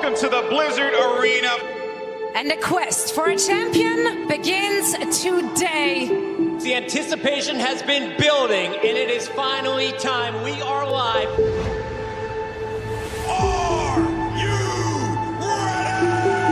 Welcome to the Blizzard Arena. And the quest for a champion begins today. The anticipation has been building, and it is finally time. We are live. Are you ready?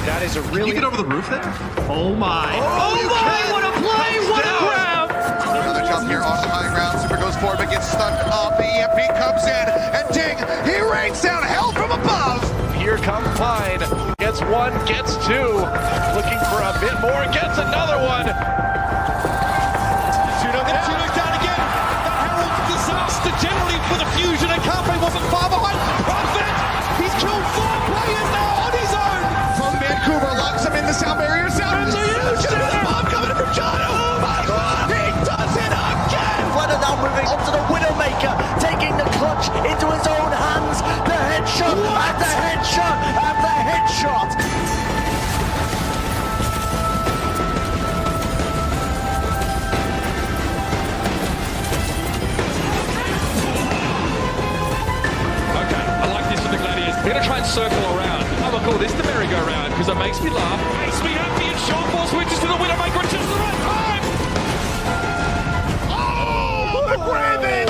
That is a really... Can you get over the roof there? Oh my. Oh my, what a play, what a grab! Another jump here on the high ground. Super goes forward, but gets stunned off. The EMP comes in, and ding, he rains down hell from above. Here comes Pine. Gets one, gets two. Looking for a bit more, gets another one. Tuno down again. That heralds disaster generally for the Fusion, and Carpe wasn't far behind. Prophet, he's killed 4 players now on his own. From Vancouver, locks him in the sound barrier. Sound is huge. And the bomb coming from Jono. Oh my God, he does it again. Flutter now moving onto the Widowmaker, taking the clutch into his own hands. The headshot, and the headshot, and the headshot. Okay, I like this for the Gladiators. We're gonna try and circle around. I will call this the merry-go-round because it makes me laugh. Makes me happy, and Sean Paul switches to the Widowmaker at just the right time. Oh, the Graven.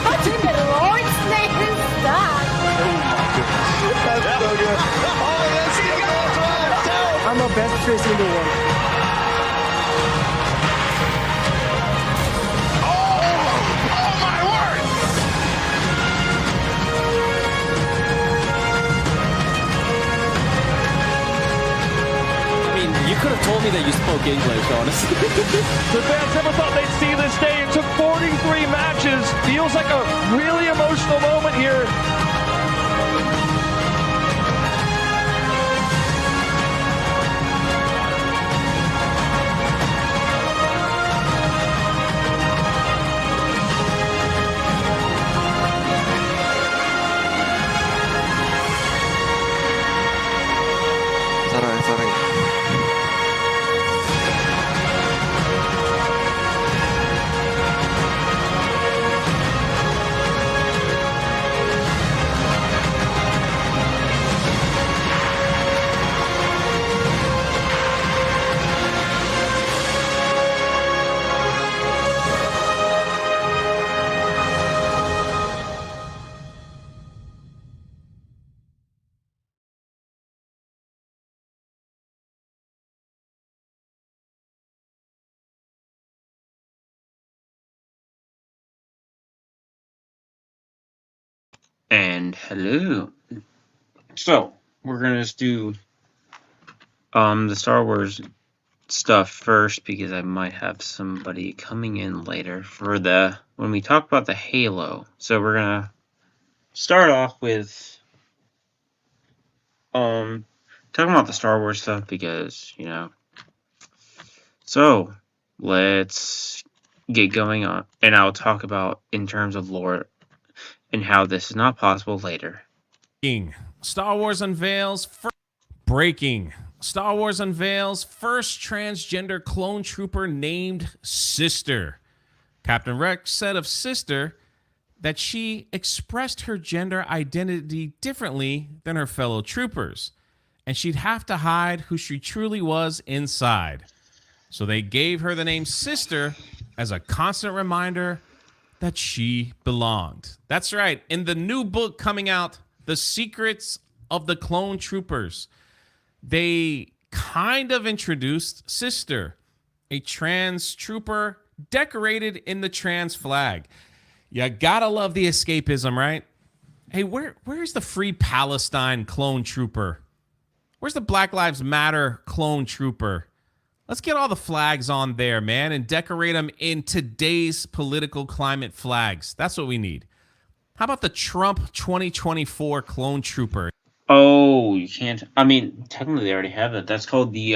What in the Lord's name is that? I'm the best trace in the world. Oh my word. I mean, you could have told me that you spoke English, honestly. The fans never thought they'd see this day. It took 43 matches. Feels like a really emotional moment here. And hello. So, we're gonna just do the Star Wars stuff first because I might have somebody coming in later for when we talk about the Halo. So we're gonna start off with talking about the Star Wars stuff because, So, let's get going on, and I'll talk about in terms of lore and how this is not possible later. Star Wars unveils breaking. Star Wars unveils first transgender clone trooper named Sister. Captain Rex said of Sister that she expressed her gender identity differently than her fellow troopers, and she'd have to hide who she truly was inside. So they gave her the name Sister as a constant reminder that she belonged. That's right. In the new book coming out, The Secrets of the Clone Troopers, they kind of introduced Sister, a trans trooper decorated in the trans flag. You gotta love the escapism, right? Hey, where's the Free Palestine clone trooper? Where's the Black Lives Matter clone trooper? Let's get all the flags on there, man, and decorate them in today's political climate flags. That's what we need. How about the Trump 2024 clone trooper? Oh, you can't. I mean, technically they already have it. That's called the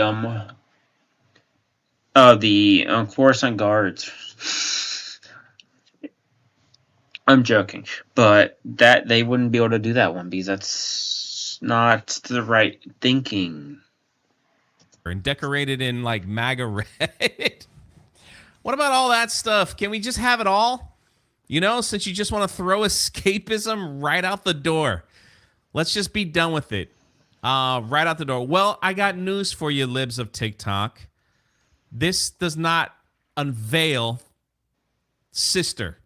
Coruscant Guards. I'm joking, but that they wouldn't be able to do that one because that's not the right thinking. And decorated in like MAGA red. What about all that stuff? Can we just have it all? Since you just want to throw escapism right out the door. Let's just be done with it. Right out the door. Well, I got news for you, libs of TikTok. This does not unveil Sister.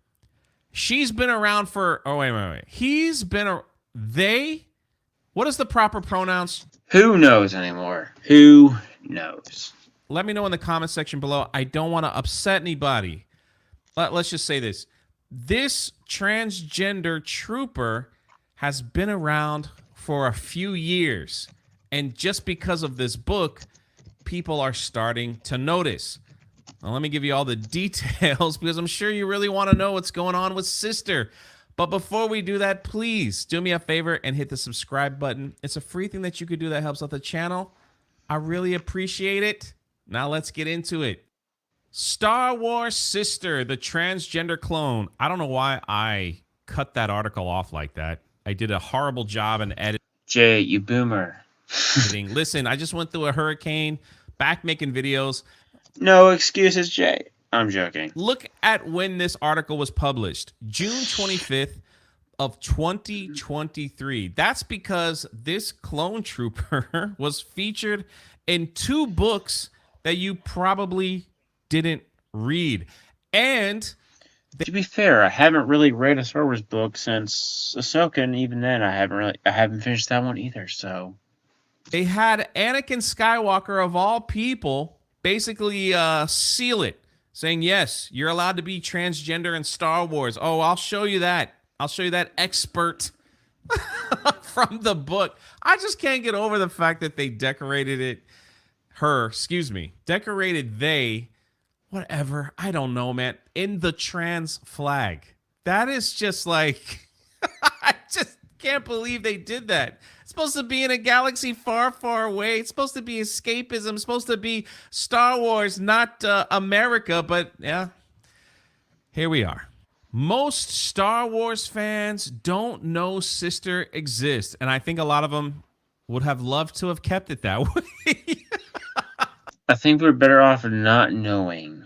She's been around for... Oh, wait. He's been... They... What is the proper pronouns? Who knows anymore? Who knows? Let me know in the comment section below. I don't want to upset anybody. Let's just say this. This transgender trooper has been around for a few years. And just because of this book, people are starting to notice. Now, let me give you all the details because I'm sure you really want to know what's going on with Sister. But before we do that, please do me a favor and hit the subscribe button. It's a free thing that you could do that helps out the channel. I really appreciate it. Now let's get into it. Star Wars Sister, the transgender clone. I don't know why I cut that article off like that. I did a horrible job in editing. Jay, you boomer. Listen, I just went through a hurricane, back making videos. No excuses, Jay. I'm joking. Look at when this article was published. June 25th of 2023. That's because this clone trooper was featured in 2 books that you probably didn't read. And to be fair, I haven't really read a Star Wars book since Ahsoka, and even then I haven't finished that one either, so. They had Anakin Skywalker of all people basically seal it, saying, yes, you're allowed to be transgender in Star Wars. Oh, I'll show you that. I'll show you that expert from the book. I just can't get over the fact that they decorated whatever, I don't know, man, in the trans flag. That is just like, I just can't believe they did that. It's supposed to be in a galaxy far, far away. It's supposed to be escapism. It's supposed to be Star Wars, not America. But yeah, here we are. Most Star Wars fans don't know Sister exists. And I think a lot of them would have loved to have kept it that way. I think we're better off not knowing.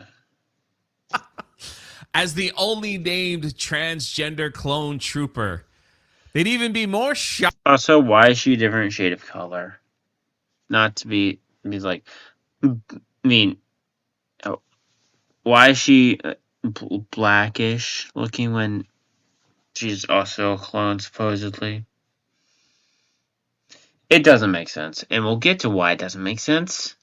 As the only named transgender clone trooper, they'd even be more shocked. Also, why is she a different shade of color? Not to be like, I mean, why is she blackish looking when she's also a clone, supposedly? It doesn't make sense, and we'll get to why it doesn't make sense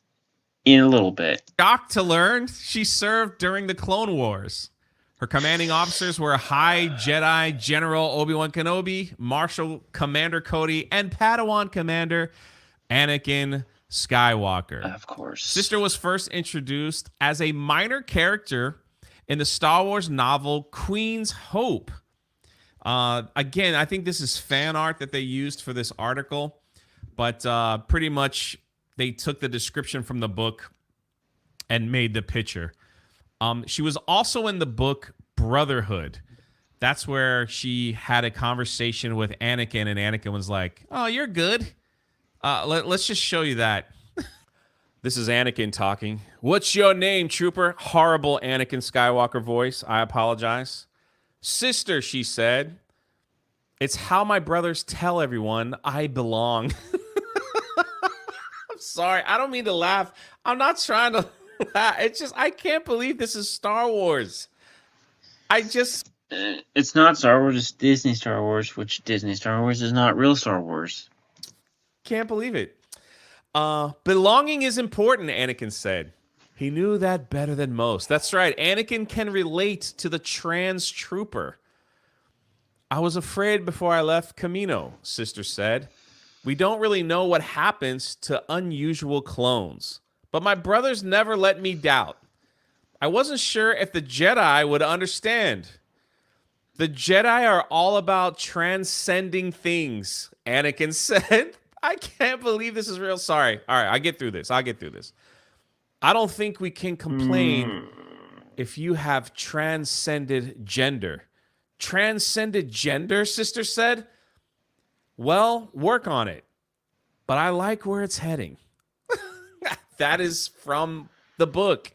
in a little bit. Shocked to learn she served during the Clone Wars. Her commanding officers were High Jedi General Obi-Wan Kenobi, Marshal Commander Cody, and Padawan Commander Anakin Skywalker. Of course. Sister was first introduced as a minor character in the Star Wars novel Queen's Hope. Again, I think this is fan art that they used for this article, but pretty much they took the description from the book and made the picture. She was also in the book Brotherhood. That's where she had a conversation with Anakin, and Anakin was like, "Oh, you're good. Let's just show you that." This is Anakin talking. "What's your name, trooper?" Horrible Anakin Skywalker voice. I apologize. "Sister," she said. "It's how my brothers tell everyone I belong." I'm sorry. I don't mean to laugh. I'm not trying to laugh. It's just, I can't believe this is Star Wars. It's not Star Wars, it's Disney Star Wars, which Disney Star Wars is not real Star Wars. Can't believe it. Belonging is important, Anakin said. He knew that better than most. That's right. Anakin can relate to the trans trooper. "I was afraid before I left Camino," Sister said. "We don't really know what happens to unusual clones, but my brothers never let me doubt. I wasn't sure if the Jedi would understand. The Jedi are all about transcending things," Anakin said. I can't believe this is real. Sorry. All right, I'll get through this. "I don't think we can complain if you have transcended gender." Transcended gender, Sister said? "Well, work on it. But I like where it's heading." That is from the book.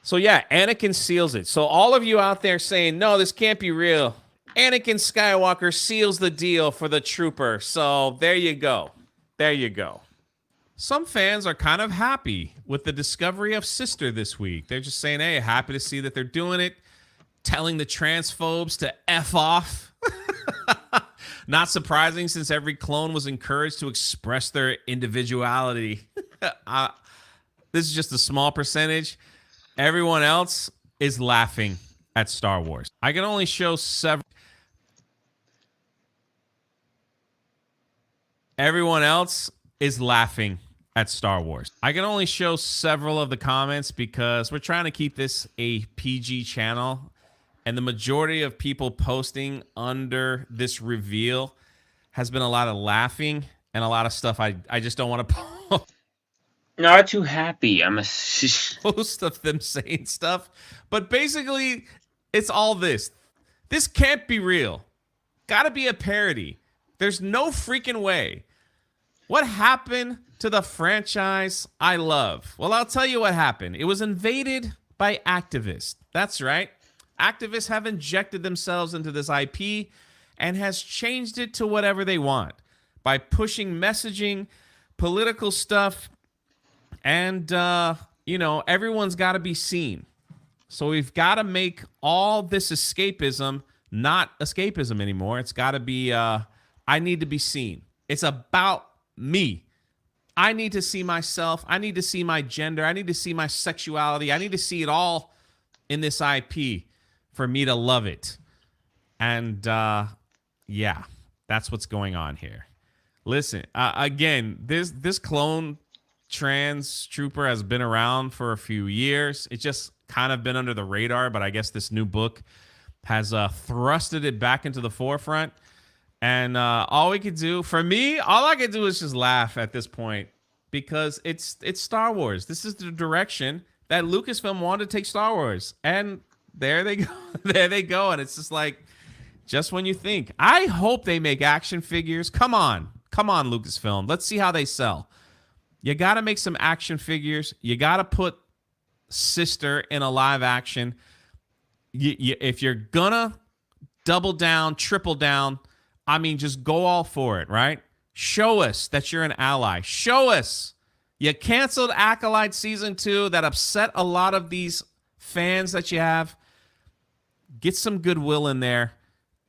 So yeah, Anakin seals it. So all of you out there saying, "No, this can't be real," Anakin Skywalker seals the deal for the trooper. So there you go. There you go. Some fans are kind of happy with the discovery of Sister this week. They're just saying, hey, happy to see that they're doing it, telling the transphobes to F off. Not surprising, since every clone was encouraged to express their individuality. This is just a small percentage. Everyone else is laughing at Star Wars. I can only show several. Everyone else is laughing at Star Wars. I can only show several of the comments because we're trying to keep this a PG channel, and the majority of people posting under this reveal has been a lot of laughing and a lot of stuff I just don't want to post. Not too happy. I'm a Most of them saying stuff, but basically it's all this. This can't be real. Gotta be a parody. There's no freaking way. What happened to the franchise I love? Well, I'll tell you what happened. It was invaded by activists. That's right. Activists have injected themselves into this IP and has changed it to whatever they want by pushing messaging, political stuff, and, everyone's got to be seen. So we've got to make all this escapism not escapism anymore. It's got to be, I need to be seen. It's about me. I need to see myself. I need to see my gender. I need to see my sexuality. I need to see it all in this IP for me to love it. And, yeah, that's what's going on here. Listen, again, this clone trans trooper has been around for a few years. It's just kind of been under the radar, but I guess this new book has thrusted it back into the forefront. And all I could do is just laugh at this point, because it's Star Wars. This is the direction that Lucasfilm wanted to take Star Wars. And there they go. There they go. And it's just like, just when you think, I hope they make action figures. Come on, Lucasfilm. Let's see how they sell. You got to make some action figures. You got to put Sister in a live action. If you're gonna double down, triple down, I mean, just go all for it, right? Show us that you're an ally. Show us. You canceled Acolyte Season 2. That upset a lot of these fans that you have. Get some goodwill in there,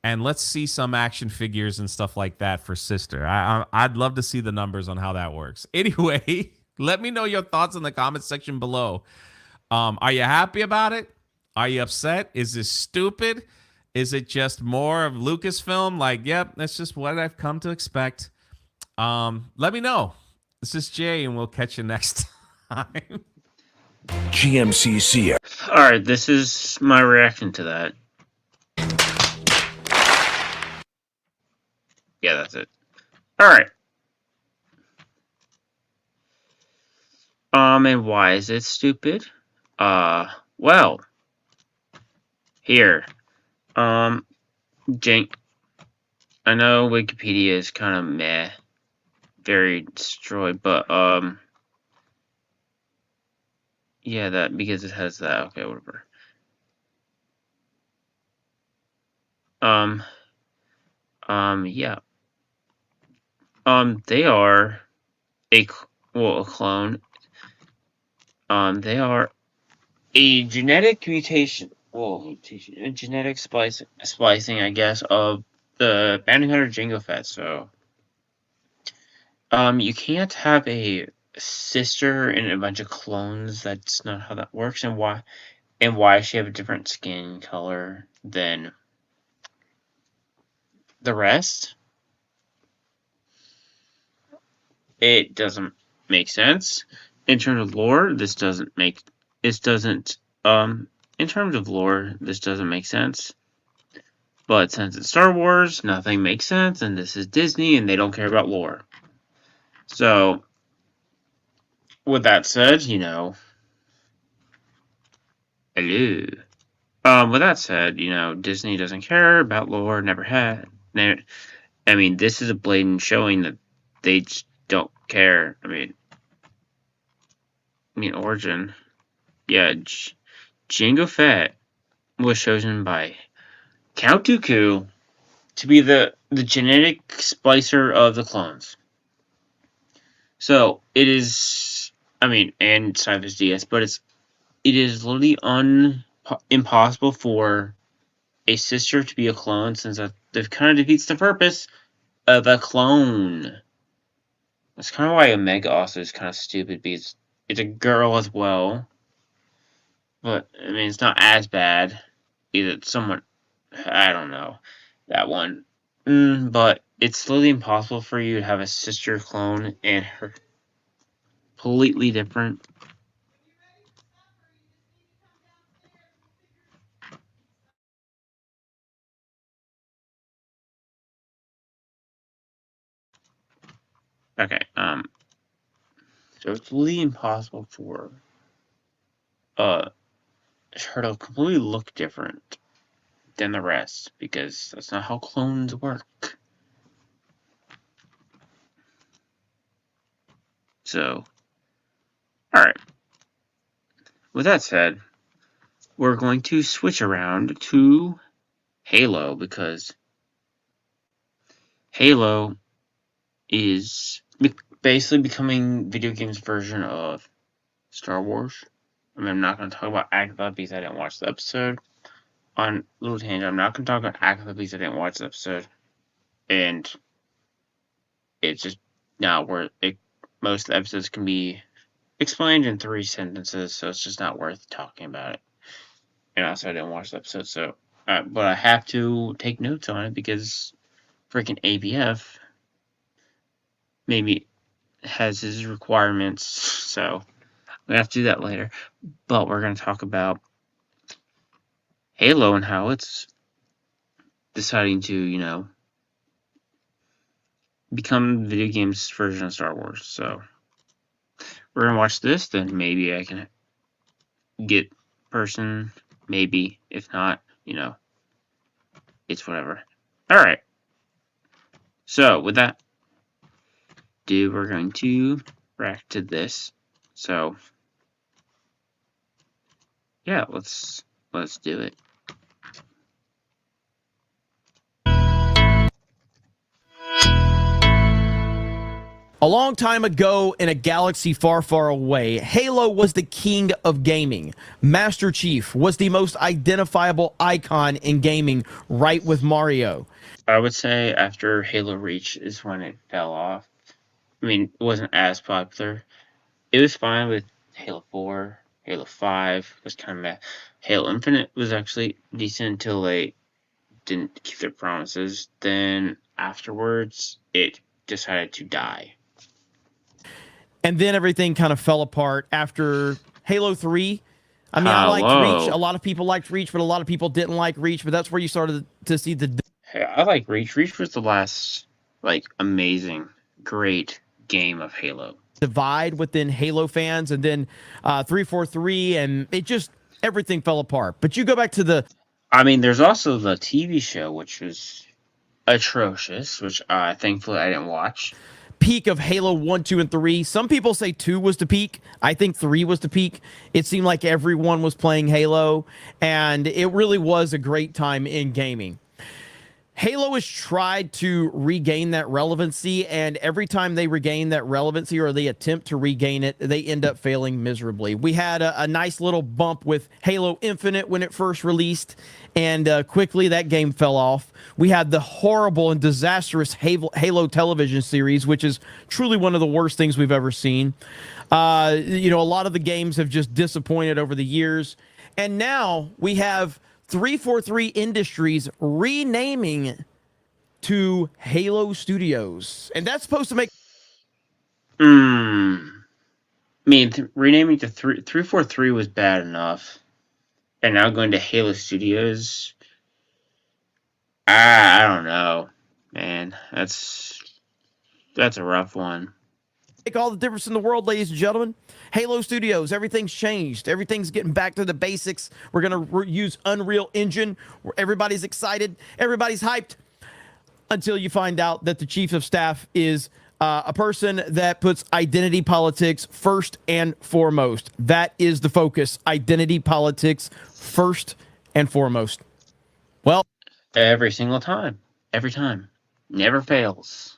and let's see some action figures and stuff like that for Sister. I'd love to see the numbers on how that works. Anyway, let me know your thoughts in the comments section below. Are you happy about it? Are you upset? Is this stupid? Is it just more of Lucasfilm? Like, yep, that's just what I've come to expect. Let me know. This is Jay, and we'll catch you next time. GMCC. All right, this is my reaction to that. Yeah, that's it. All right. And why is it stupid? Well, here. Jink. I know Wikipedia is kind of meh, very destroyed, but yeah, that because it has that. Okay, whatever. Yeah. They are a clone. They are a genetic mutation. Well, a genetic splicing, I guess, of the bounty hunter Jango Fett. So, you can't have a sister and a bunch of clones. That's not how that works. And why she have a different skin color than the rest? It doesn't make sense. In terms of lore, in terms of lore, this doesn't make sense. But since it's Star Wars, nothing makes sense, and this is Disney, and they don't care about lore. So, with that said, hello. With that said, Disney doesn't care about lore, never had. I mean, this is a blatant showing that they just don't care. I mean, origin. Yeah, Jango Fett was chosen by Count Dooku to be the genetic splicer of the clones. So, it is, and Cyphers DS, but it is literally impossible for a sister to be a clone, since that kind of defeats the purpose of a clone. That's kind of why Omega also is kind of stupid, because it's a girl as well. But, it's not as bad. Either someone, I don't know, that one. But it's literally impossible for you to have a sister clone and her completely different. Okay, so it's literally impossible for her to completely look different than the rest, because that's not how clones work. So, alright. With that said, we're going to switch around to Halo, because Halo is basically becoming video games version of Star Wars. I'm not going to talk about Agatha because I didn't watch the episode. On little tangent, I'm not going to talk about Agatha because I didn't watch the episode. And it's just not worth it. Most of the episodes can be explained in 3 sentences, so it's just not worth talking about it. And also, I didn't watch the episode, so. But I have to take notes on it because freaking ABF maybe has his requirements, so we have to do that later. But we're going to talk about Halo and how it's deciding to, become video games version of Star Wars. So we're going to watch this, then maybe I can get person, maybe. If not, it's whatever. Alright. So, with that, we're going to react to this. So, yeah, let's do it. A long time ago in a galaxy far, far away, Halo was the king of gaming. Master Chief was the most identifiable icon in gaming, right with Mario. I would say after Halo Reach is when it fell off. It wasn't as popular. It was fine with Halo 4, Halo 5 was kind of Halo Infinite was actually decent until they didn't keep their promises. Then afterwards, it decided to die. And then everything kind of fell apart after Halo 3. I mean, I liked Reach. A lot of people liked Reach, but a lot of people didn't like Reach. But that's where you started to see the... Hey, I like Reach. Reach was the last, amazing, great game of Halo. Divide within Halo fans, and then 343, and it just... everything fell apart. But you go back to the... I mean, there's also the TV show, which was atrocious, which thankfully I didn't watch. Peak of Halo 1, 2, and 3. Some people say 2 was the peak. I think 3 was the peak. It seemed like everyone was playing Halo, and it really was a great time in gaming. Halo has tried to regain that relevancy, and every time they regain that relevancy or they attempt to regain it, they end up failing miserably. We had a nice little bump with Halo Infinite when it first released, and quickly that game fell off. We had the horrible and disastrous Halo television series, which is truly one of the worst things we've ever seen. A lot of the games have just disappointed over the years, and now we have 343 Industries renaming to Halo Studios, and that's supposed to make... I mean, renaming to 343 was bad enough, and now going to Halo Studios, I don't know, man. That's a rough one. Make all the difference in the world, ladies and gentlemen. Halo Studios, everything's changed. Everything's getting back to the basics. We're going to use Unreal Engine. Everybody's excited. Everybody's hyped until you find out that the chief of staff is a person that puts identity politics first and foremost. That is the focus. Identity politics first and foremost. Well, every single time. Every time. Never fails.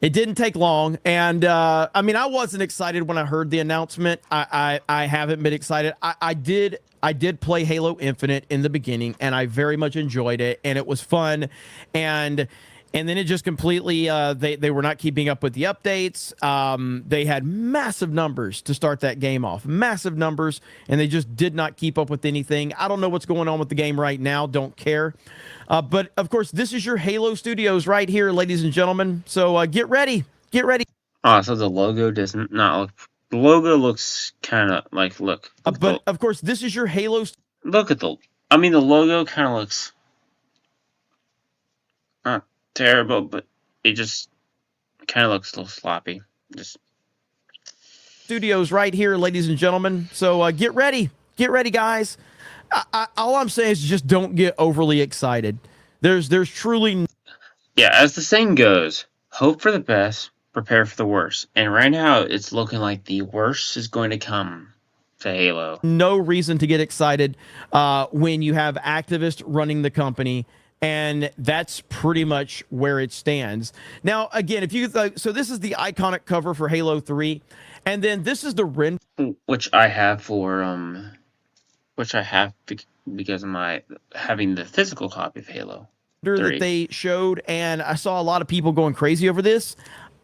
It didn't take long, and I wasn't excited when I heard the announcement. I haven't been excited. I did play Halo Infinite in the beginning, and I very much enjoyed it, and it was fun, and then it just completely they were not keeping up with the updates. They had massive numbers to start that game off, massive numbers, and they just did not keep up with anything. I don't know what's going on with the game right now. Don't care. But of course, this is your Halo Studios right here, ladies and gentlemen. So get ready. Get ready. Oh, so the logo does not look... The logo looks kind of look. But of course, this is your Halo... Look at the... I mean, the logo kind of looks... not terrible, but it just kind of looks a little sloppy. Just... Studios right here, ladies and gentlemen. So get ready. Get ready, guys. All I'm saying is just don't get overly excited. There's truly... Yeah, as the saying goes, hope for the best, prepare for the worst. And right now, it's looking like the worst is going to come to Halo. No reason to get excited when you have activists running the company, and that's pretty much where it stands. Now, again, if you... so this is the iconic cover for Halo 3, and then this is the render... Which I have for... Which I have because of my having the physical copy of Halo 3. That they showed, and I saw a lot of people going crazy over this.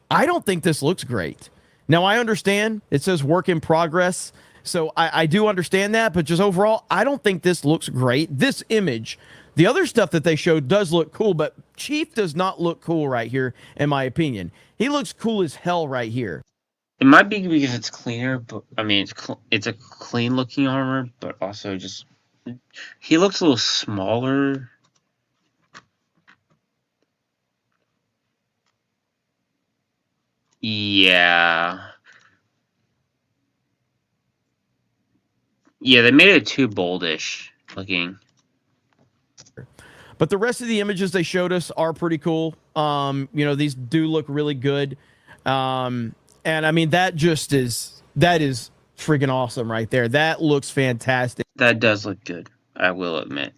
I don't think this looks great. Now, I understand it says work in progress, so I do understand that, but just overall, I don't think this looks great. This image, the other stuff that they showed does look cool, but Chief does not look cool right here, in my opinion. He looks cool as hell right here. It might be because it's cleaner, but I mean, it's a clean looking armor, but also just he looks a little smaller. Yeah, they made it too boldish looking. But the rest of the images they showed us are pretty cool. These do look really good. And I mean, that is freaking awesome right there. That looks fantastic. That does look good, I will admit.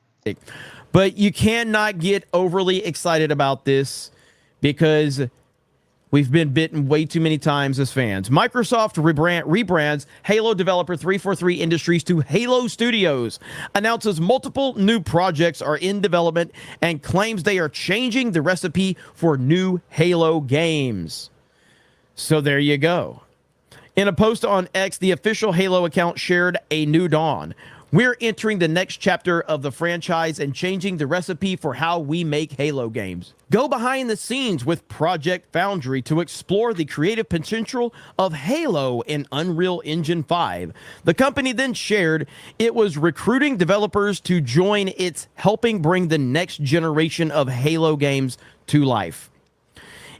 But you cannot get overly excited about this because we've been bitten way too many times as fans. Microsoft rebrands Halo developer 343 Industries to Halo Studios, announces multiple new projects are in development, and claims they are changing the recipe for new Halo games. So there you go. In a post on X, the official Halo account shared a new dawn. We're entering the next chapter of the franchise and changing the recipe for how we make Halo games. Go behind the scenes with Project Foundry to explore the creative potential of Halo in Unreal Engine 5. The company then shared it was recruiting developers to join its helping bring the next generation of Halo games to life.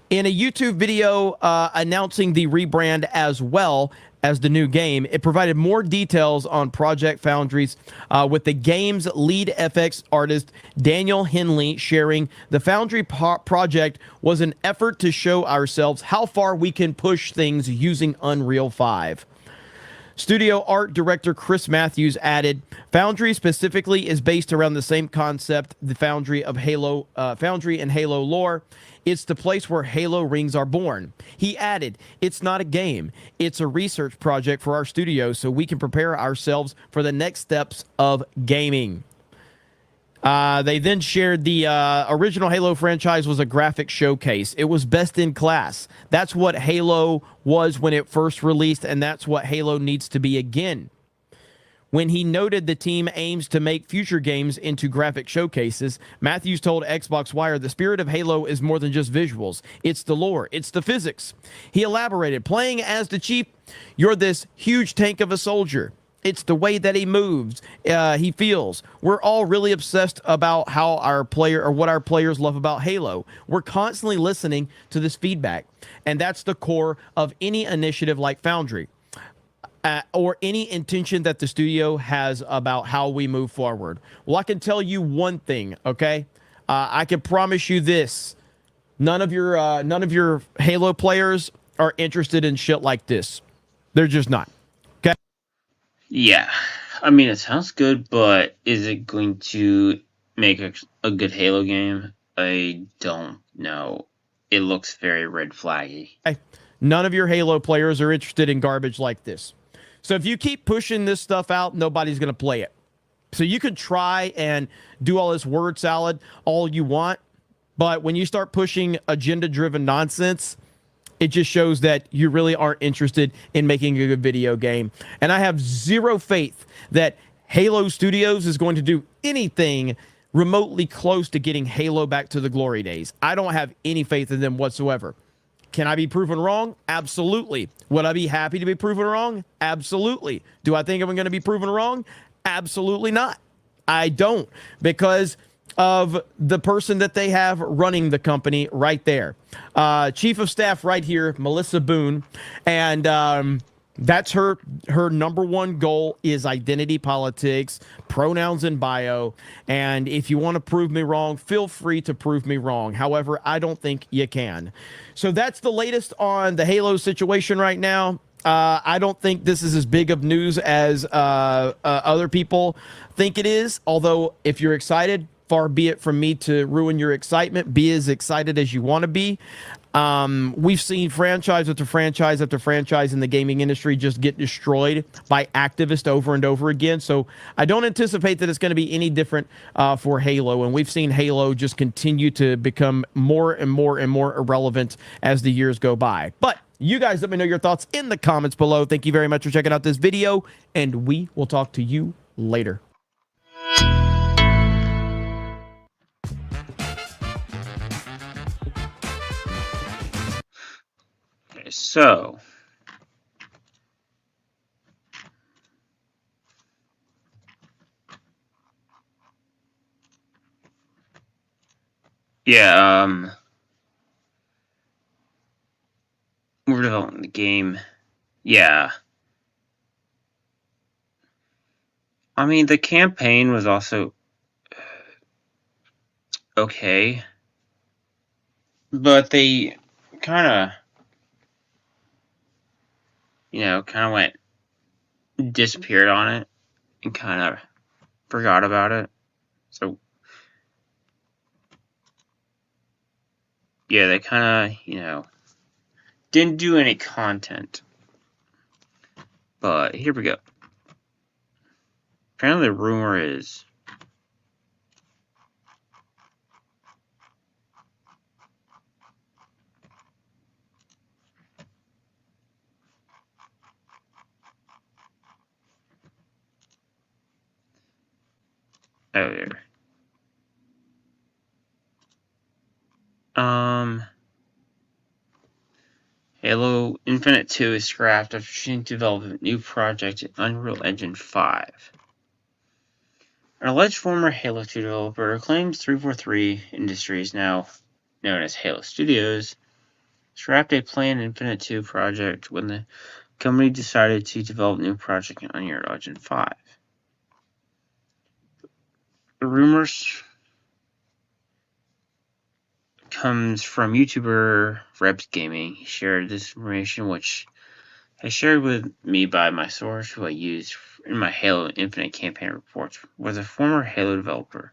In a YouTube video announcing the rebrand as well as the new game, it provided more details on Project Foundry's with the game's lead FX artist Daniel Henley sharing the Foundry project was an effort to show ourselves how far we can push things using Unreal 5. Studio art director Chris Matthews added, Foundry specifically is based around the same concept, the Foundry of Halo, Foundry and Halo lore. It's the place where Halo rings are born. He added, it's not a game. It's a research project for our studio so we can prepare ourselves for the next steps of gaming. They then shared the original Halo franchise was a graphic showcase. It was best in class. That's what Halo was when it first released, and that's what Halo needs to be again. When he noted the team aims to make future games into graphic showcases, Matthews told Xbox Wire the spirit of Halo is more than just visuals. It's the lore. It's the physics. He elaborated, playing as the Chief, you're this huge tank of a soldier. It's the way that he moves, he feels. We're all really obsessed about how our player or what our players love about Halo. We're constantly listening to this feedback, and that's the core of any initiative like Foundry. Or any intention that the studio has about how we move forward. Well, I can tell you one thing, okay? I can promise you this: none of your Halo players are interested in shit like this. They're just not. Okay? Yeah, I mean it sounds good, but is it going to make a good Halo game? I don't know. It looks very red flaggy. None of your Halo players are interested in garbage like this. So if you keep pushing this stuff out, nobody's going to play it. So you can try and do all this word salad all you want, but when you start pushing agenda-driven nonsense, it just shows that you really aren't interested in making a good video game. And I have zero faith that Halo Studios is going to do anything remotely close to getting Halo back to the glory days. I don't have any faith in them whatsoever. Can I be proven wrong? Absolutely. Would I be happy to be proven wrong? Absolutely. Do I think I'm going to be proven wrong? Absolutely not. I don't, because of the person that they have running the company right there. Chief of Staff right here, Melissa Boone, and that's her number one goal is identity politics, pronouns in bio, and if you want to prove me wrong, feel free to prove me wrong. However, I don't think you can. So that's the latest on the Halo situation right now. I don't think this is as big of news as other people think it is, although if you're excited, far be it from me to ruin your excitement. Be as excited as you want to be. We've seen franchise after franchise after franchise in the gaming industry just get destroyed by activists over and over again. So I don't anticipate that it's going to be any different for Halo. And we've seen Halo just continue to become more and more and more irrelevant as the years go by. But you guys let me know your thoughts in the comments below. Thank you very much for checking out this video, and we will talk to you later. So, yeah, we're developing the game. Yeah. I mean, the campaign was also okay, but they kind of, went disappeared on it and kind of forgot about it. So, yeah, they kind of, didn't do any content. But here we go. Apparently the rumor is earlier. Halo Infinite 2 is scrapped after choosing to develop a new project in Unreal Engine 5. An alleged former Halo 2 developer claims 343 Industries, now known as Halo Studios, scrapped a planned Infinite 2 project when the company decided to develop a new project in Unreal Engine 5. The rumors comes from YouTuber Rebs Gaming. He shared this information, which is shared with me by my source, who I used in my Halo Infinite campaign reports, was a former Halo developer.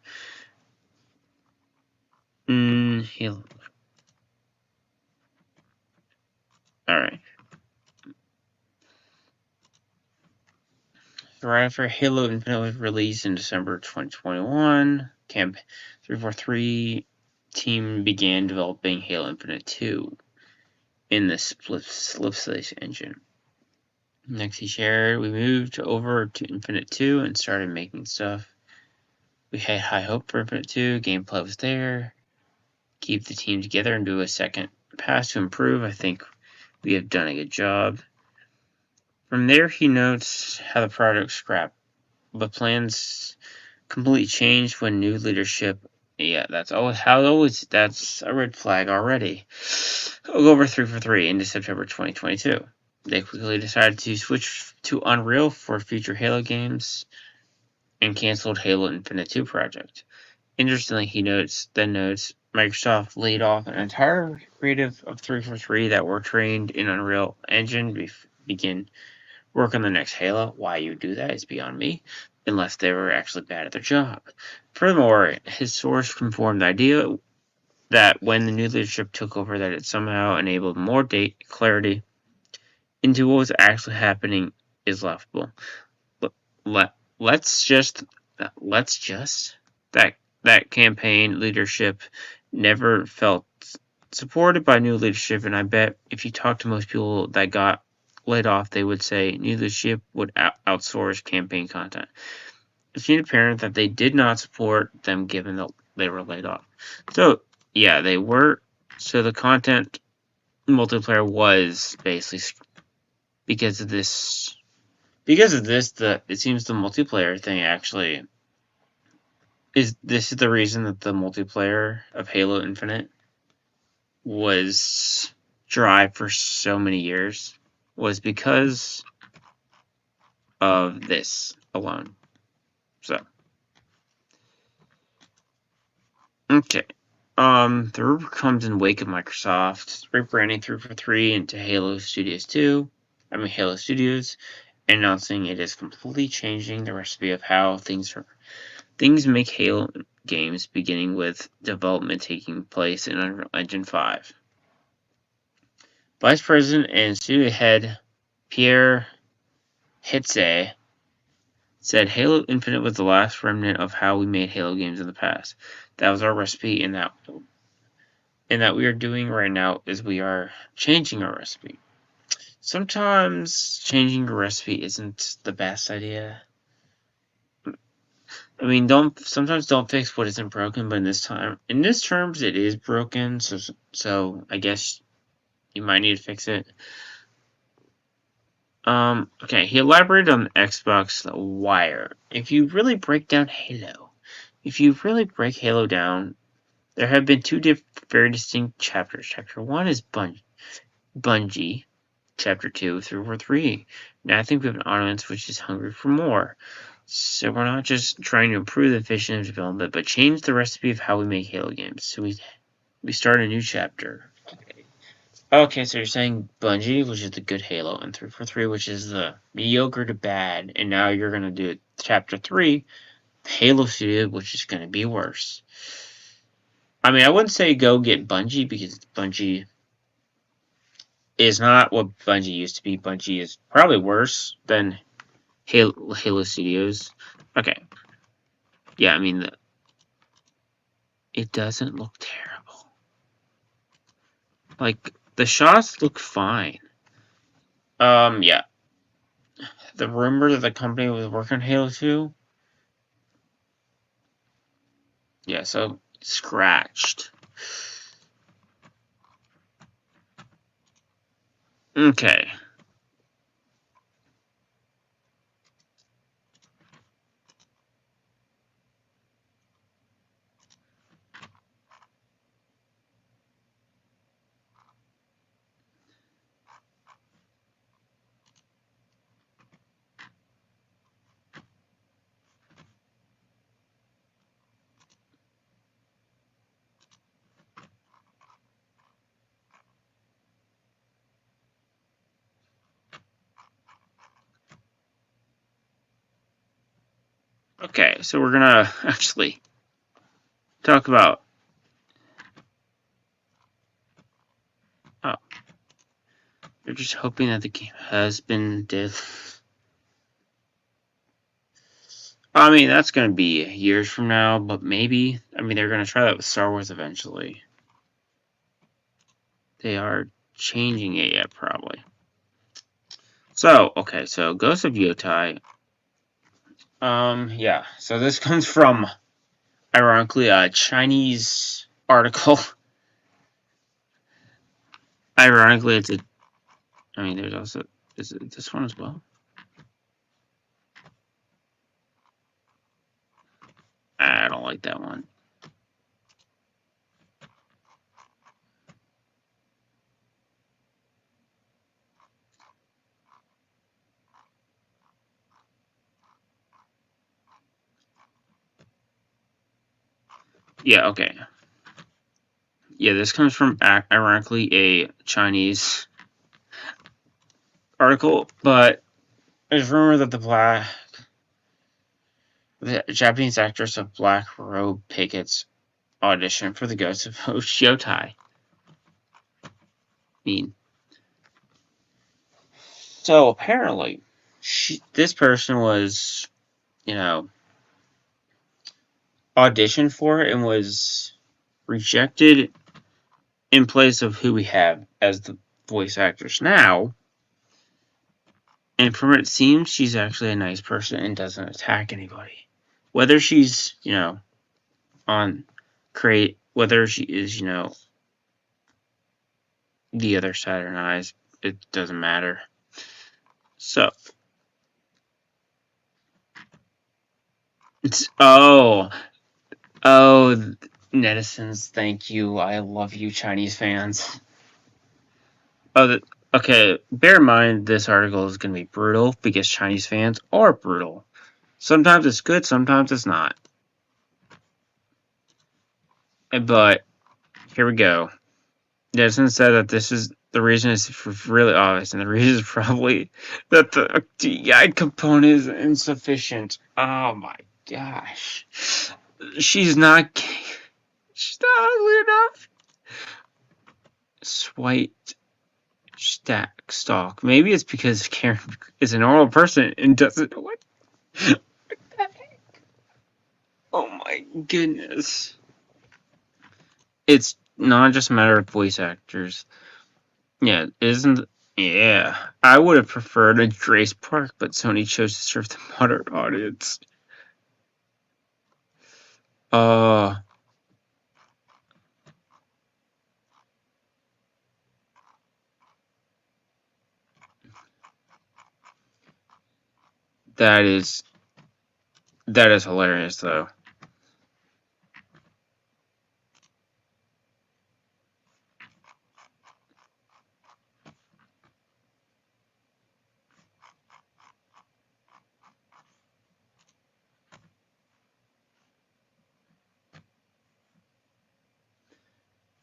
Halo. Alright. Right after Halo Infinite was released in December 2021, Camp 343 team began developing Halo Infinite 2 in the Slipspace engine. Next he shared, we moved over to Infinite 2 and started making stuff. We had high hope for Infinite 2, gameplay was there. Keep the team together and do a second pass to improve. I think we have done a good job. From there he notes how the project scrapped, but plans completely changed when new leadership. Yeah, that's a red flag already. Over 343 into September 2022. They quickly decided to switch to Unreal for future Halo games and canceled Halo Infinite 2 project. Interestingly, he notes Microsoft laid off an entire creative of 343 that were trained in Unreal Engine begin work on the next Halo. Why you do that is beyond me, unless they were actually bad at their job. Furthermore, his source confirmed the idea that when the new leadership took over, that it somehow enabled more clarity into what was actually happening is laughable. Let's just that campaign leadership never felt supported by new leadership, and I bet if you talk to most people that got laid off, they would say new leadership would outsource campaign content. It seemed apparent that they did not support them given that they were laid off. So yeah, they were. So the content multiplayer was basically because of this. It seems the multiplayer thing actually is the reason that the multiplayer of Halo Infinite was dry for so many years, was because of this alone. So okay. The rumor comes in wake of Microsoft rebranding 343 into Halo Studios 2. Halo Studios, announcing it is completely changing the recipe of how things make Halo games, beginning with development taking place in Unreal Engine 5. Vice President and studio head Pierre Hitze said Halo Infinite was the last remnant of how we made Halo games in the past. That was our recipe, and that we are doing right now is we are changing our recipe. Sometimes changing your recipe isn't the best idea. Sometimes don't fix what isn't broken, but in this terms, it is broken. So I guess you might need to fix it. Okay, he elaborated on the Xbox Wire. If you really break down Halo, down, there have been two very distinct chapters. Chapter 1 is Bungie. Chapter 2 through 3. Now I think we have an audience which is hungry for more. So we're not just trying to improve the efficiency of development, but change the recipe of how we make Halo games. So we start a new chapter. Okay, so you're saying Bungie, which is the good Halo, and 343, which is the mediocre to bad, and now you're going to do Chapter 3, Halo Studio, which is going to be worse. I wouldn't say go get Bungie, because Bungie is not what Bungie used to be. Bungie is probably worse than Halo Studios. Okay. Yeah, it doesn't look terrible. The shots look fine. Yeah. The rumor that the company was working on Halo 2 Yeah, so scratched. Okay. Okay, so we're gonna actually talk about. Oh, you're just hoping that the game has been dead. I mean, that's gonna be years from now, but maybe. I mean, they're gonna try that with Star Wars eventually. They are changing it yet, probably. So, okay, so Ghost of Yotei. Yeah. So this comes from, ironically, a Chinese article. Ironically, it's a. I mean, there's also is it this one as well. I don't like that one. Yeah. Okay. Yeah, this comes from ironically a Chinese article, but there's rumor that the Japanese actress of Black Robe Pickets auditioned for the Ghost of Yotei. Mean. So apparently, this person was, you know, auditioned for it and was rejected in place of who we have as the voice actress now. And from it seems she's actually a nice person and doesn't attack anybody. Whether she's, whether she is, the other side or not, it doesn't matter. So, oh, netizens, thank you. I love you, Chinese fans. Okay, bear in mind this article is going to be brutal because Chinese fans are brutal. Sometimes it's good, sometimes it's not. But here we go. Desmond said that the reason is really obvious, and the reason is probably that the guide component is insufficient. Oh my gosh. She's not ugly enough. Swipe stalk. Maybe it's because Karen is a normal person and doesn't know what the heck? Oh my goodness. It's not just a matter of voice actors. Yeah, isn't. Yeah. I would have preferred a Grace Park, but Sony chose to serve the moderate audience. That is hilarious, though.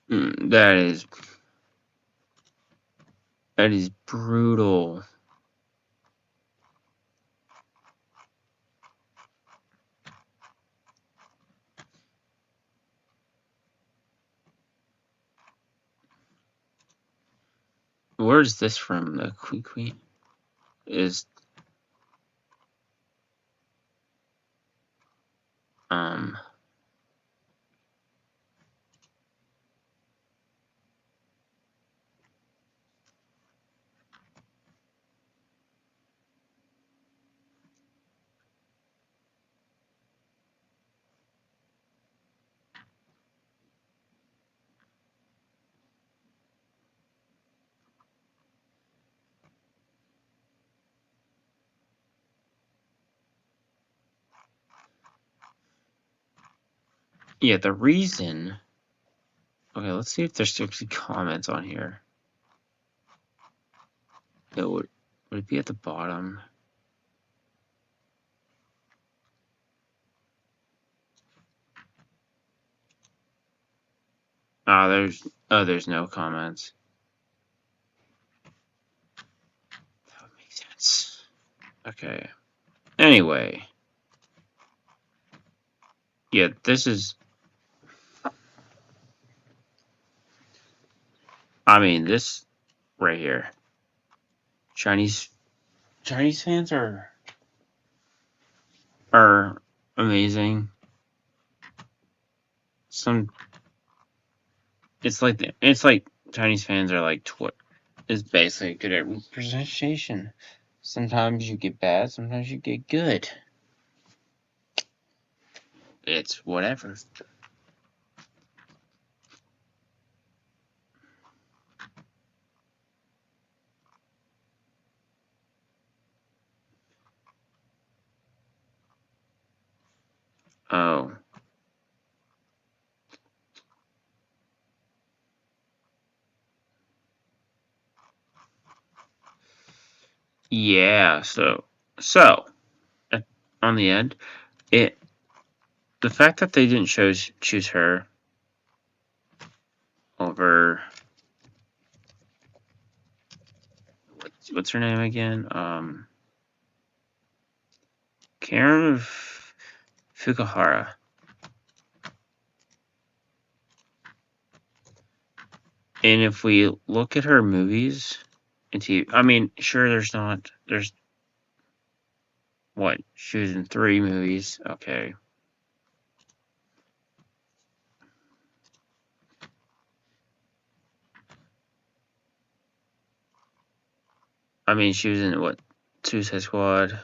That is brutal. Where's this from? The Queen is Yeah, the reason... Okay, let's see if there's actually comments on here. It would it be at the bottom? There's no comments. That would make sense. Okay. Anyway. Yeah, this is... I mean, this right here. Chinese fans are amazing. It's like Chinese fans are like is basically good at representation. Sometimes you get bad, sometimes you get good. It's whatever. Oh. Yeah, so on the end, the fact that they didn't choose her over what's her name again? Karen Fukahara. And if we look at her movies and TV, I mean, sure, there's what? She was in 3 movies. Okay. I mean, she was in what? Suicide Squad.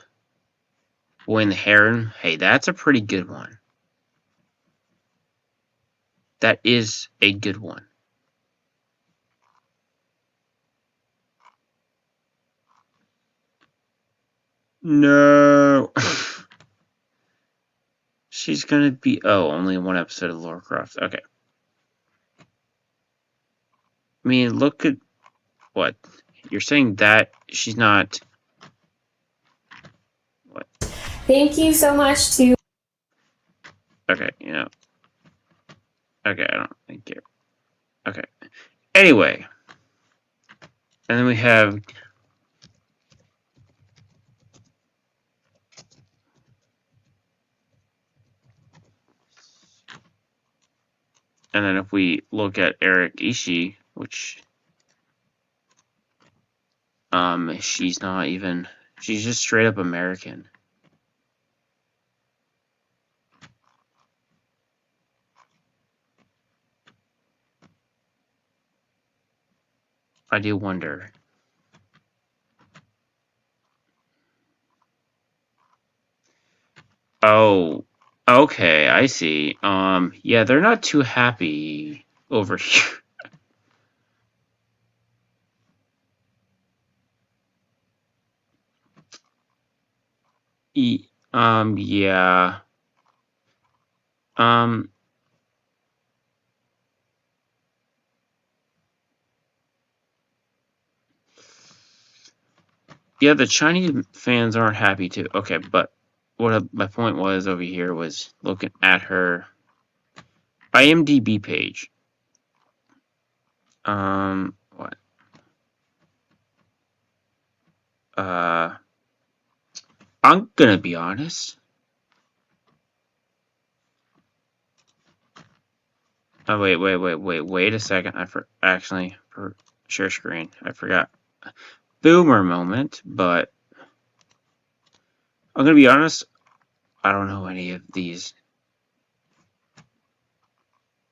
When the Heron. Hey, that's a pretty good one. That is a good one. No. She's gonna be... Oh, only 1 episode of Lara Croft. Okay. I mean, look at... What? You're saying that she's not... What? Thank you so much to... Okay, you know. Okay, I don't think you're... Okay. Anyway. And then we have... And then if we look at Eric Ishii, which... she's not even... She's just straight up American. I do wonder. Oh, okay, I see. Yeah, they're not too happy over here. Yeah. Yeah, the Chinese fans aren't happy too. Okay, but what my point was over here was looking at her IMDb page. What? I'm gonna be honest. Oh, wait a second. Actually, for share screen, I forgot. Boomer moment, but I'm gonna be honest, I don't know any of these.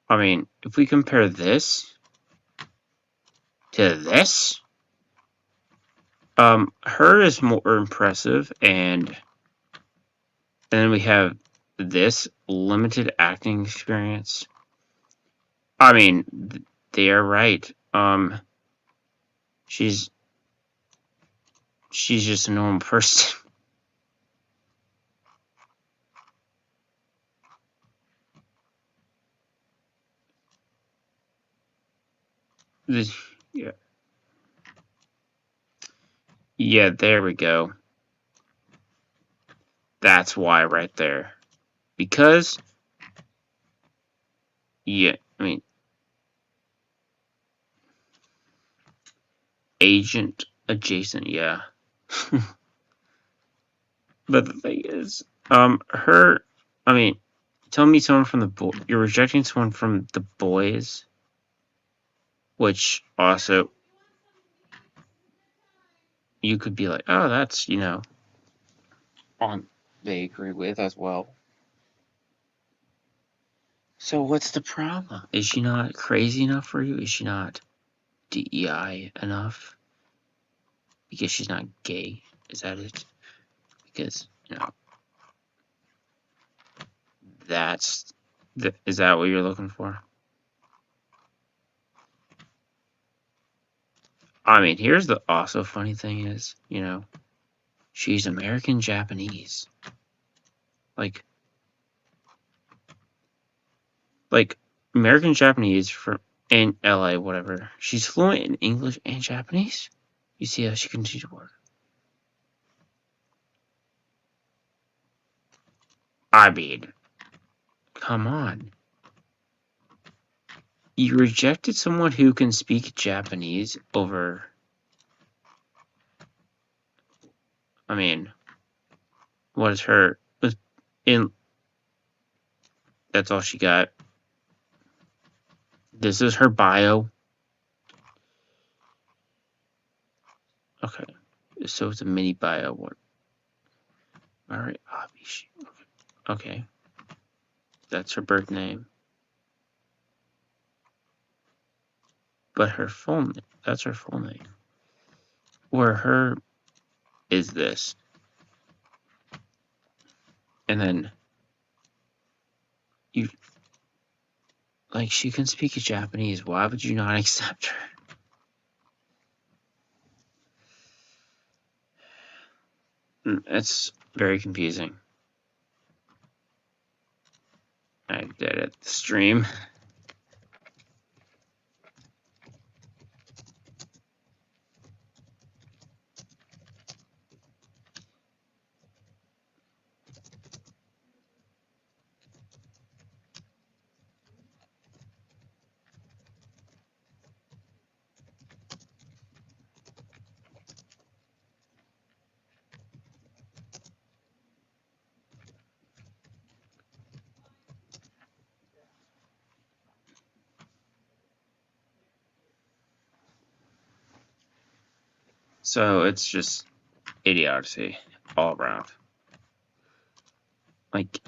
I mean, if we compare this to this, her is more impressive, and then we have this limited acting experience. I mean, they are right. She's just a normal person. Yeah. Yeah, there we go. That's why right there. Because, yeah, I mean, agent adjacent, yeah. But the thing is, I mean, tell me someone from you're rejecting someone from the boys, which also, you could be like, oh, that's, they agree with as well. So what's the problem? Is she not crazy enough for you? Is she not DEI enough? Because she's not gay? Is that it? Because, is that what you're looking for? I mean, here's the also funny thing is, she's American Japanese. Like American Japanese in LA, whatever. She's fluent in English and Japanese. You see how she continues to work. I mean, come on. You rejected someone who can speak Japanese over. I mean, what is her in? That's all she got. This is her bio. Okay, so it's a mini bio. What? All right, okay, that's her birth name. But her full name, that's her full name. Or her is this. And then she can speak Japanese. Why would you not accept her? It's very confusing. I did it. The stream. So it's just idiocy all around. Like,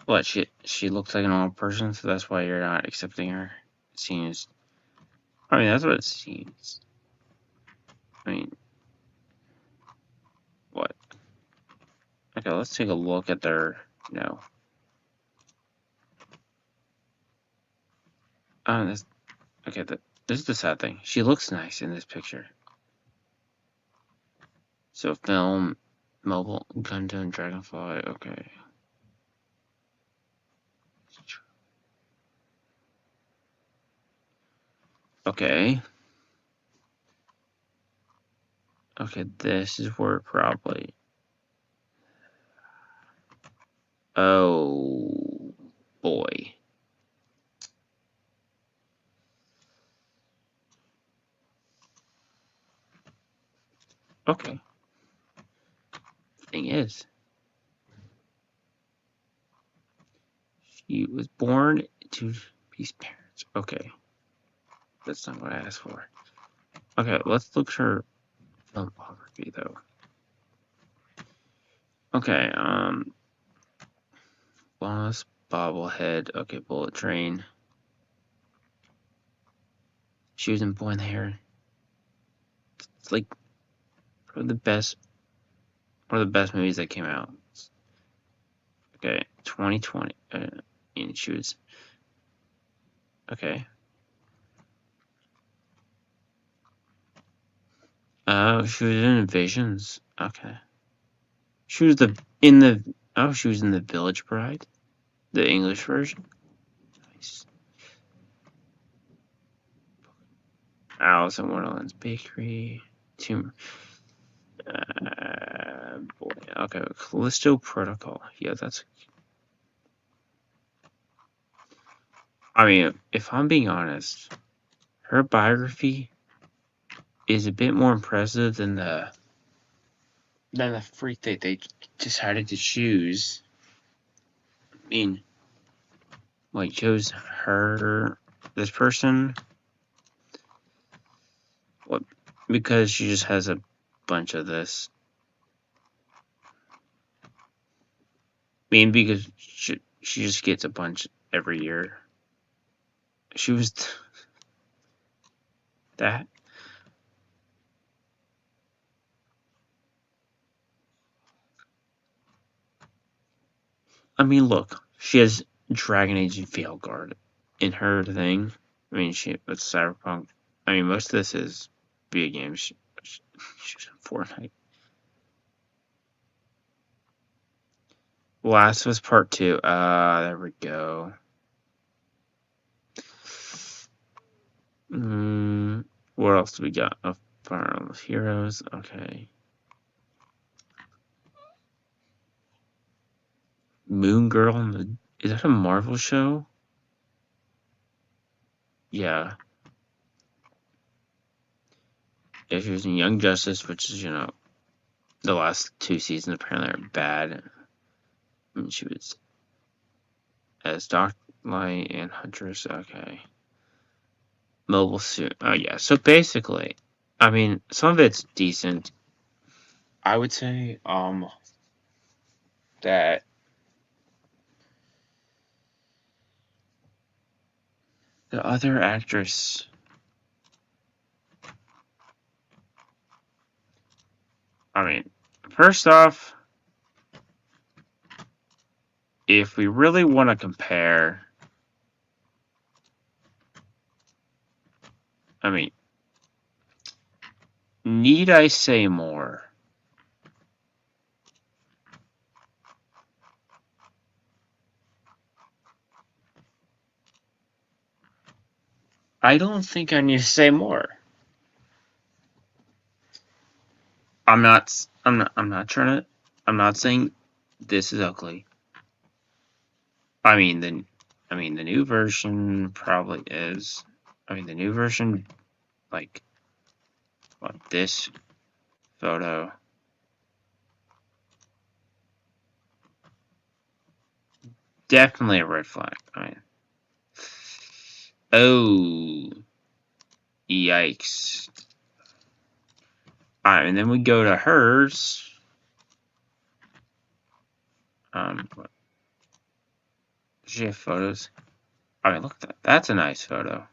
what? She looks like an old person, so that's why you're not accepting her. It seems. I mean, that's what it seems. I mean, what? Okay, let's take a look at their. This. Okay, this is the sad thing. She looks nice in this picture. So film, mobile, Gundam, Dragonfly. Okay. Okay. Okay, this is where probably. Oh boy. Okay. Thing is, she was born to these parents. Okay. That's not what I asked for. Okay, let's look at her filmography though. Okay, Boss, Bobblehead, okay, Bullet Train. She was in Boy in the Hair. It's like one of the best movies that came out. Okay, 2020. And she was okay. Oh, she was in Invasions. Okay. She was she was in the Village Bride, the English version. Nice. Alice in Wonderland's Bakery. Boy. Okay, Callisto Protocol. Yeah, that's. I mean, if I'm being honest, her biography is a bit more impressive than the freak that they decided to choose. I mean, like, chose this person. What? Because she just has a bunch of this. I mean, because she just gets a bunch every year. She was that. I mean, look, she has Dragon Age and Veilguard in her thing. I mean, it's Cyberpunk. I mean, most of this is video games. She's in Fortnite. Last of Us Part 2. There we go. What else do we got? Fire Heroes. Okay. Moon Girl. Is that a Marvel show? Yeah. Yeah, she was in Young Justice, which is, the last 2 seasons apparently are bad. I mean, she was as Dark Light and Huntress. Okay. Mobile Suit. Oh, yeah. So basically, I mean, some of it's decent. I would say, that the other actress, I mean, first off, if we really want to compare, I mean, need I say more? I don't think I need to say more. I'm not saying this is ugly. I mean, the new version probably is. I mean, the new version, like, what, this photo. Definitely a red flag. I mean, oh, yikes. Alright, and then we go to hers. What? Does she have photos? I mean, look at that. That's a nice photo.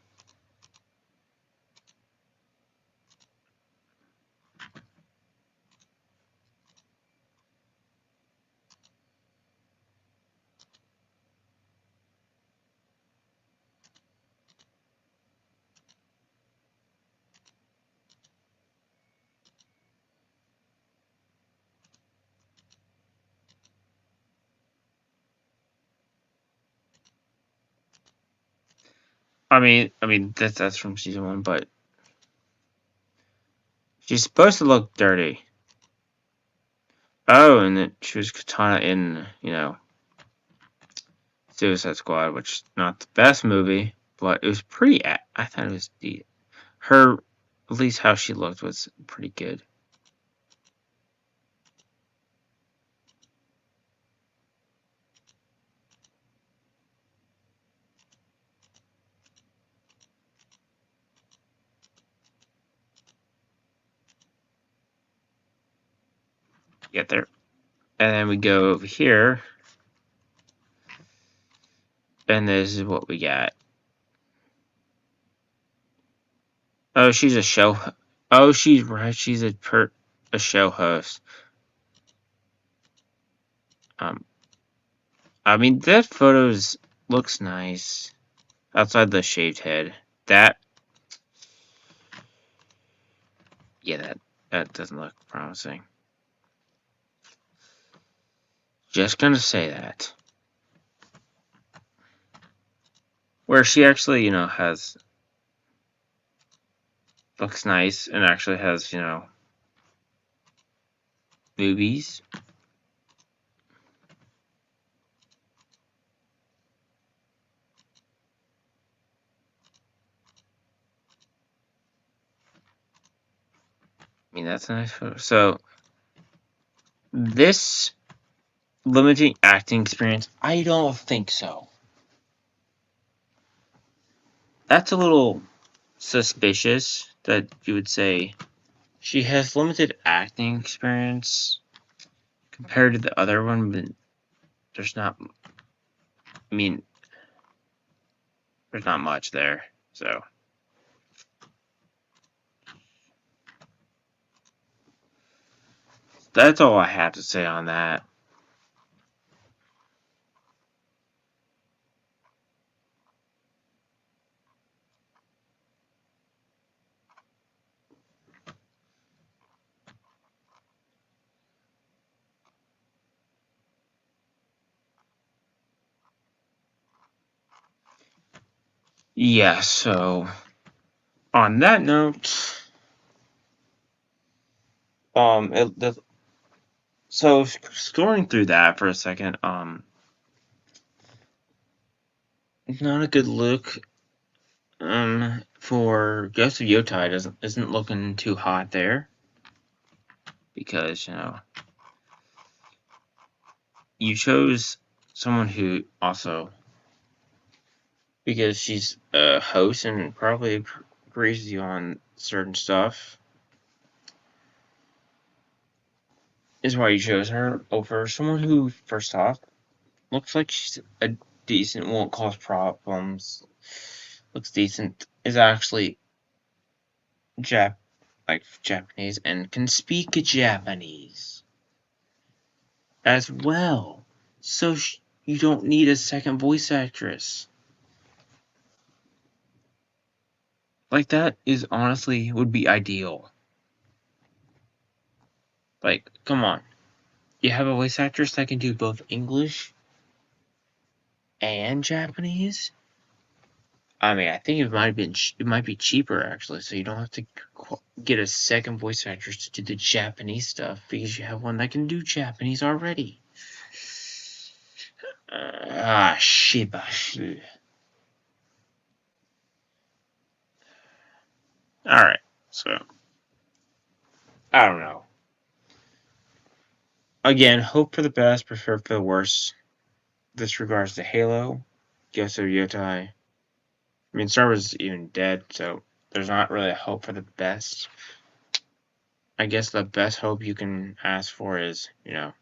I mean that's from season 1, but she's supposed to look dirty. Oh, and then she was Katana in, Suicide Squad, which is not the best movie, but it was pretty. I thought it was her, at least how she looked was pretty good. Get there. And then we go over here. And this is what we got. Oh, she's a show. Oh, she's right. She's a show host. I mean, that photo looks nice. Outside the shaved head. Yeah, that doesn't look promising. Just gonna say that. Where she actually, has looks nice and actually has, you know, movies. I mean, that's a nice photo. So, this limiting acting experience, I don't think so. That's a little suspicious that you would say she has limited acting experience compared to the other one, but there's not, I mean, there's not much there, so. That's all I have to say on that. Yeah, so on that note, so scrolling through that for a second, not a good look. For Ghost of Yotei isn't looking too hot there, because you know you chose someone who also, because she's a host and probably agrees with you on certain stuff, is why you chose her over someone who, first off, looks like she's a decent, won't cause problems, looks decent, is actually Japanese and can speak Japanese as well. So you don't need a second voice actress. Like, that is honestly would be ideal. Like, come on. You have a voice actress that can do both English and Japanese? I mean, I think it might be cheaper actually, so you don't have to get a second voice actress to do the Japanese stuff because you have one that can do Japanese already. Shiba. Alright, so I don't know. Again, hope for the best, prefer for the worst. This regards to Halo, Ghost of Yotei. I mean, Star Wars is even dead, so there's not really a hope for the best. I guess the best hope you can ask for is, you know,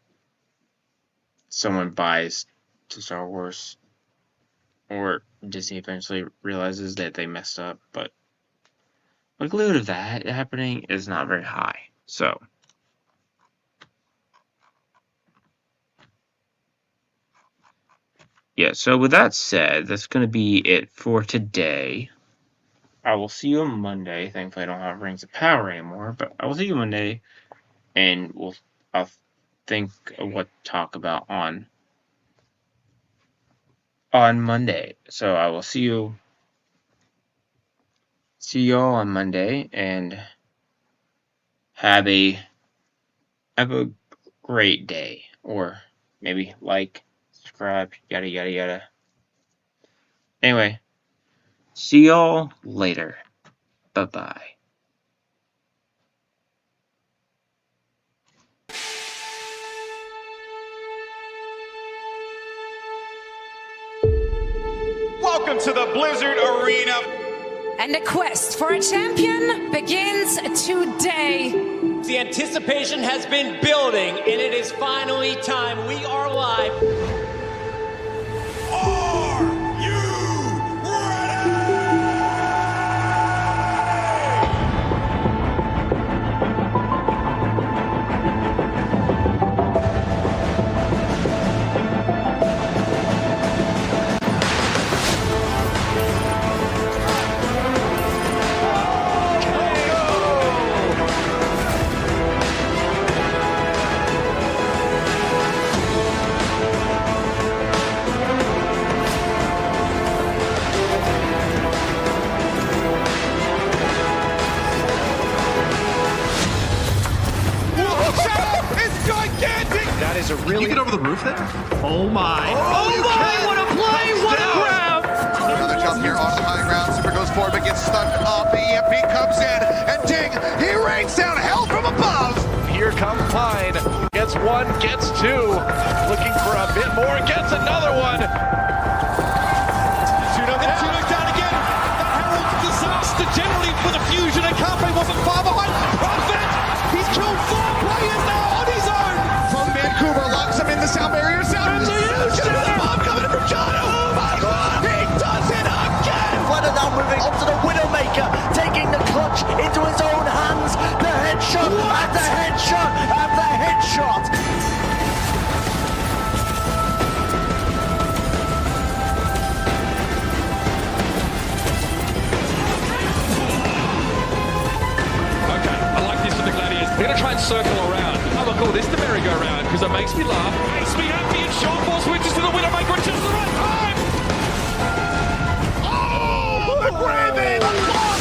someone buys to Star Wars, or Disney eventually realizes that they messed up, but the likelihood of that happening is not very high. So, yeah, so with that said, that's going to be it for today. I will see you on Monday. Thankfully, I don't have Rings of Power anymore, but I will see you Monday, and I'll think of what to talk about on Monday. So I will see you all on Monday, and have a great day, or maybe like, subscribe, yada yada yada. Anyway, see y'all later. Bye-bye. Welcome to the Blizzard Arena. And the quest for a champion begins today. The anticipation has been building, and it is finally time. We are live. Are you Can you get over the roof there? Oh my. Oh my, what a play, what a grab! Another jump here on high ground. Super goes forward, but gets stunned up. EMP comes in, and ding, he rains down hell from above. Here comes Pine. Gets one, gets two. Looking for a bit more, gets another one. Tuno's down again. That heralds disaster generally with a fusion, and Carpe wasn't far behind. Prophet, he's killed 4 players now on his own. From Vancouver, locks him in the sound barrier. Sound the bomb coming in from John. Oh my God, he does it again. Flutter now moving onto the Widowmaker, taking the clutch into his own hands. The headshot after headshot after headshot. Okay, I like this for the Gladiators. They're going to try and circle around. I'm going to call this the merry-go-round because it makes me laugh. Makes me happy, and Sean Paul switches to the Widowmaker at just the right time. Oh, the Gravy, the loss.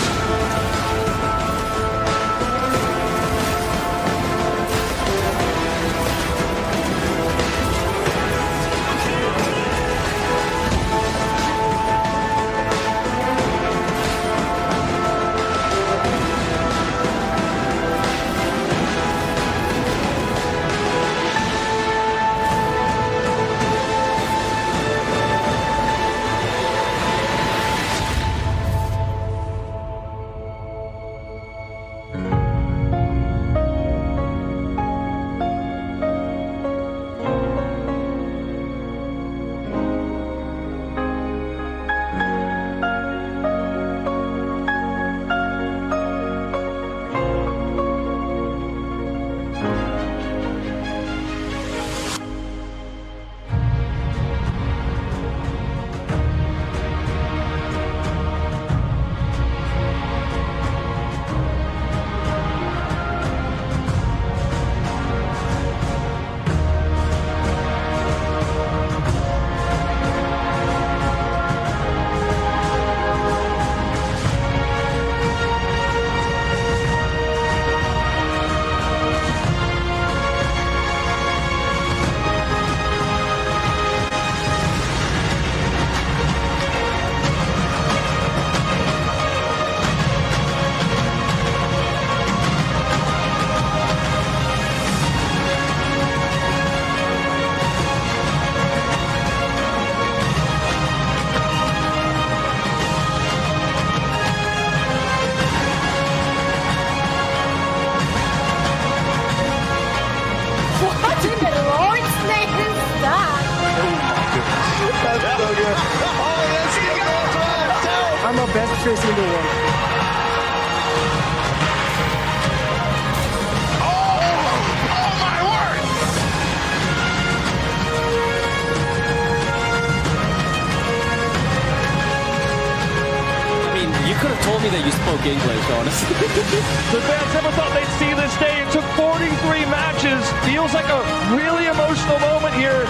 I'm the best tracer in the world. Oh my word! I mean, you could have told me that you spoke English, honestly. The fans never thought they'd see this day. It took 43 matches. Feels like a really emotional moment here.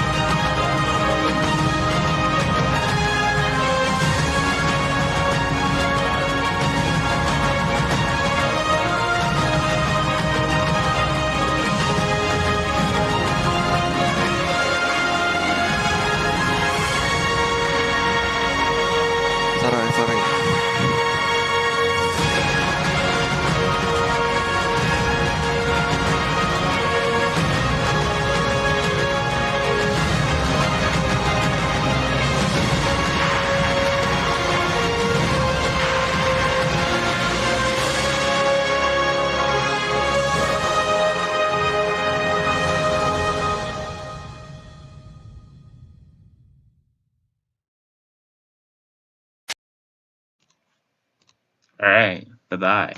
All right. Bye-bye.